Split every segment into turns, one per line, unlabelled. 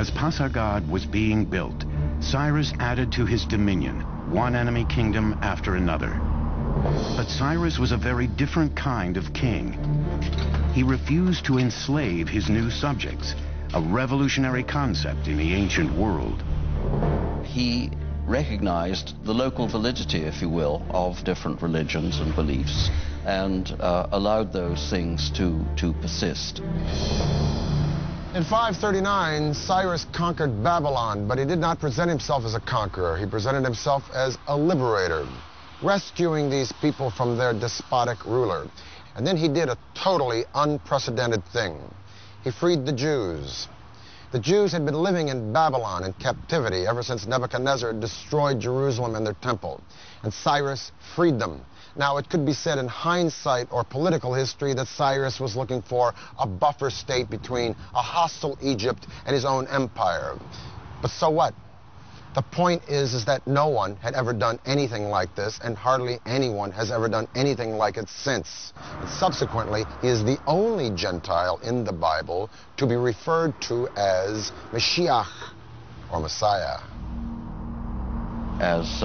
As Pasargad was being built, Cyrus added to his dominion one enemy kingdom after another. But Cyrus was a very different kind of king. He refused to enslave his new subjects, a revolutionary concept in the ancient world.
He recognized the local validity, if you will, of different religions and beliefs, and allowed those things to persist.
In 539, Cyrus conquered Babylon, but he did not present himself as a conqueror. He presented himself as a liberator, rescuing these people from their despotic ruler. And then he did a totally unprecedented thing. He freed the Jews. The Jews had been living in Babylon in captivity ever since Nebuchadnezzar destroyed Jerusalem and their temple. And Cyrus freed them. Now, it could be said in hindsight or political history that Cyrus was looking for a buffer state between a hostile Egypt and his own empire. But so what? The point is that no one had ever done anything like this, and hardly anyone has ever done anything like it since. And subsequently, he is the only Gentile in the Bible to be referred to as Mashiach, or Messiah.
As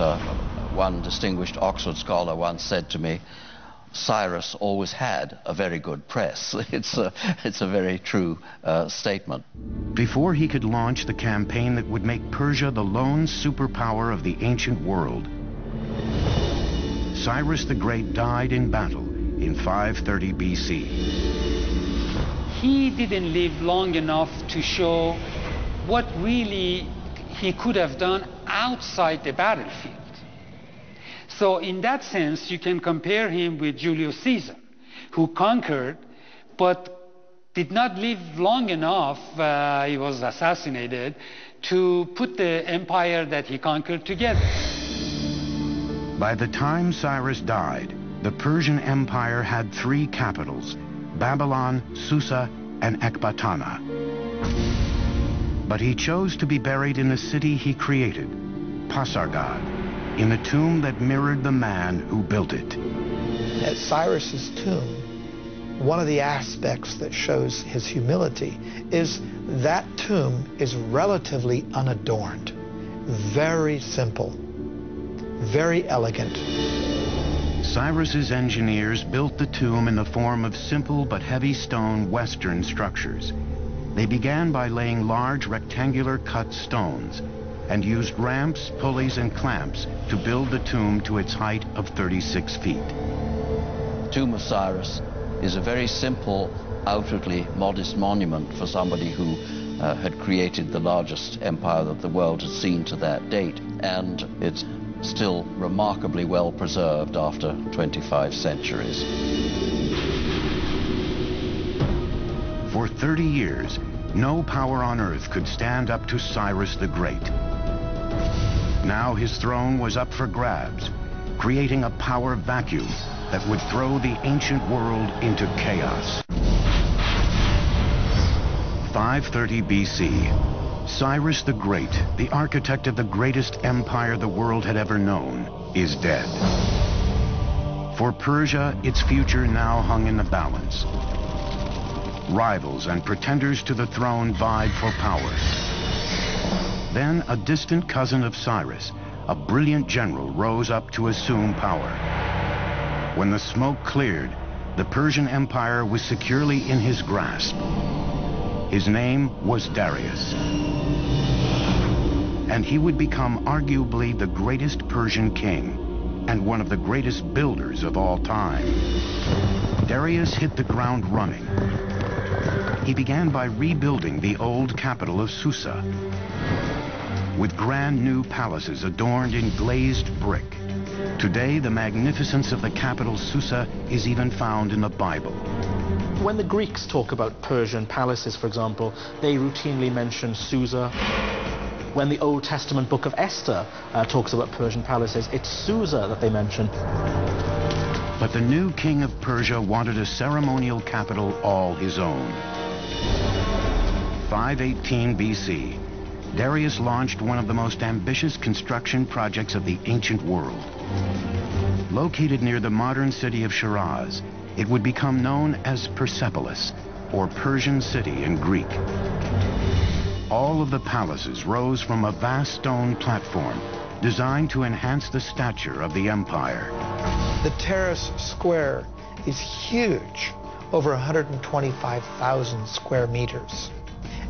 one distinguished Oxford scholar once said to me, Cyrus always had a very good press. It's a very true statement.
Before he could launch the campaign that would make Persia the lone superpower of the ancient world, Cyrus the Great died in battle in 530 BC.
He didn't live long enough to show what really he could have done outside the battlefield. So in that sense, you can compare him with Julius Caesar, who conquered, but did not live long enough, he was assassinated, to put the empire that he conquered together.
By the time Cyrus died, the Persian Empire had three capitals: Babylon, Susa, and Ecbatana. But he chose to be buried in the city he created, Pasargad, in the tomb that mirrored the man who built it.
At Cyrus's tomb, one of the aspects that shows his humility is that tomb is relatively unadorned, very simple, very elegant.
Cyrus's engineers built the tomb in the form of simple but heavy stone Western structures. They began by laying large rectangular cut stones and used ramps, pulleys, and clamps to build the tomb to its height of 36 feet.
The tomb of Cyrus is a very simple, outwardly modest monument for somebody who had created the largest empire that the world had seen to that date, and it's still remarkably well preserved after 25 centuries.
For 30 years, no power on earth could stand up to Cyrus the Great. Now his throne was up for grabs, creating a power vacuum that would throw the ancient world into chaos. 530 BC. Cyrus the Great, the architect of the greatest empire the world had ever known, is dead. For Persia, its future now hung in the balance. Rivals and pretenders to the throne vied for power. Then a distant cousin of Cyrus, a brilliant general, rose up to assume power. When the smoke cleared, the Persian Empire was securely in his grasp. His name was Darius. And he would become arguably the greatest Persian king and one of the greatest builders of all time. Darius hit the ground running. He began by rebuilding the old capital of Susa, with grand new palaces adorned in glazed brick. Today, the magnificence of the capital Susa is even found in the Bible.
When the Greeks talk about Persian palaces, for example, they routinely mention Susa. When the Old Testament book of Esther talks about Persian palaces, it's Susa that they mention.
But the new king of Persia wanted a ceremonial capital all his own. 518 BC. Darius launched one of the most ambitious construction projects of the ancient world. Located near the modern city of Shiraz, it would become known as Persepolis, or Persian City in Greek. All of the palaces rose from a vast stone platform designed to enhance the stature of the empire.
The terrace square is huge, over 125,000 square meters.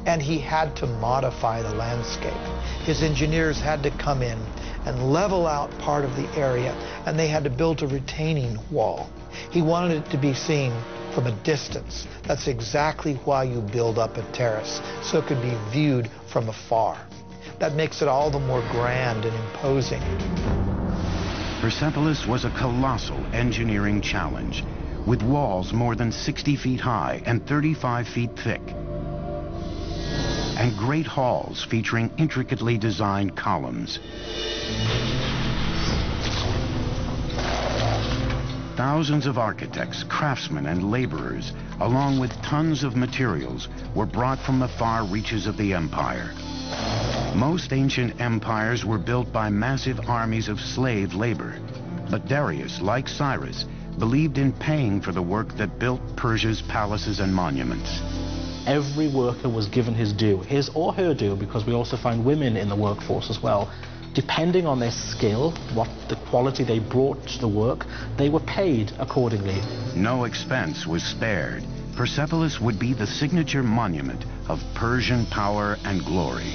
And he had to modify the landscape. His engineers had to come in and level out part of the area, and they had to build a retaining wall. He wanted it to be seen from a distance. That's exactly why you build up a terrace, so it could be viewed from afar. That makes it all the more grand and imposing.
Persepolis was a colossal engineering challenge, with walls more than 60 feet high and 35 feet thick, and great halls featuring intricately designed columns. Thousands of architects, craftsmen, and laborers, along with tons of materials, were brought from the far reaches of the empire. Most ancient empires were built by massive armies of slave labor, but Darius, like Cyrus, believed in paying for the work that built Persia's palaces and monuments.
Every worker was given his due, his or her due, because we also find women in the workforce as well. Depending on their skill, what the quality they brought to the work, they were paid accordingly.
No expense was spared. Persepolis would be the signature monument of Persian power and glory.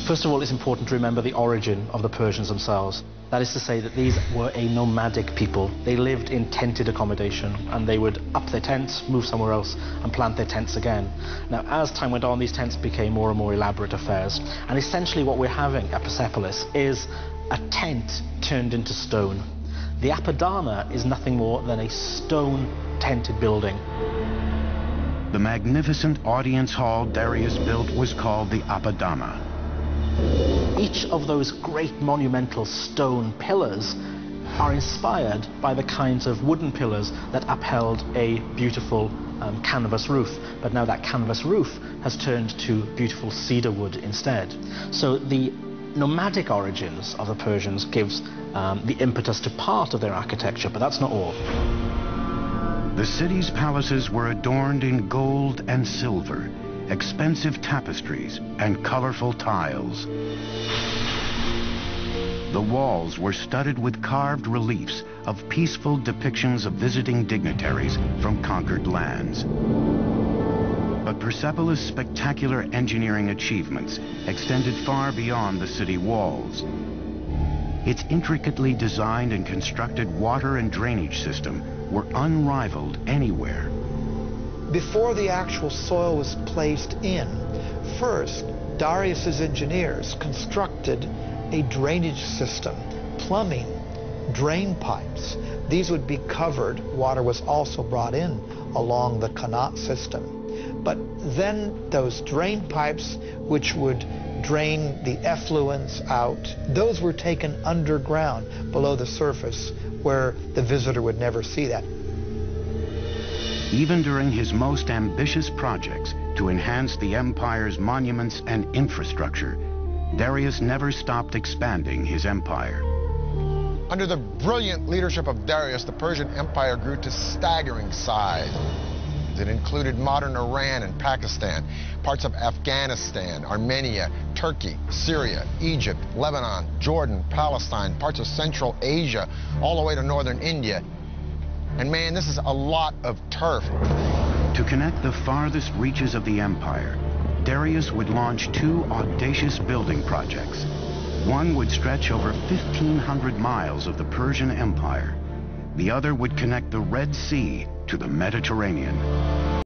First of all, it's important to remember the origin of the Persians themselves. That is to say that these were a nomadic people. They lived in tented accommodation, and they would up their tents, move somewhere else, and plant their tents again. Now, as time went on, these tents became more and more elaborate affairs. And essentially what we're having at Persepolis is a tent turned into stone. The Apadana is nothing more than a stone tented building.
The magnificent audience hall Darius built was called the Apadana.
Each of those great monumental stone pillars are inspired by the kinds of wooden pillars that upheld a beautiful canvas roof. But now that canvas roof has turned to beautiful cedar wood instead. So the nomadic origins of the Persians gives the impetus to part of their architecture, but that's not all.
The city's palaces were adorned in gold and silver, expensive tapestries, and colorful tiles. The walls were studded with carved reliefs of peaceful depictions of visiting dignitaries from conquered lands. But Persepolis' spectacular engineering achievements extended far beyond the city walls. Its intricately designed and constructed water and drainage system were unrivaled anywhere.
Before the actual soil was placed in, first, Darius's engineers constructed a drainage system, plumbing, drain pipes. These would be covered. Water was also brought in along the Qanat system. But then those drain pipes, which would drain the effluents out, those were taken underground below the surface where the visitor would never see that.
Even during his most ambitious projects to enhance the empire's monuments and infrastructure, Darius never stopped expanding his empire.
Under the brilliant leadership of Darius, the Persian Empire grew to staggering size. It included modern Iran and Pakistan, parts of Afghanistan, Armenia, Turkey, Syria, Egypt, Lebanon, Jordan, Palestine, parts of Central Asia, all the way to northern India. And man, this is a lot of turf.
To connect the farthest reaches of the empire, Darius would launch two audacious building projects. One would stretch over 1,500 miles of the Persian Empire. The other would connect the Red Sea to the Mediterranean.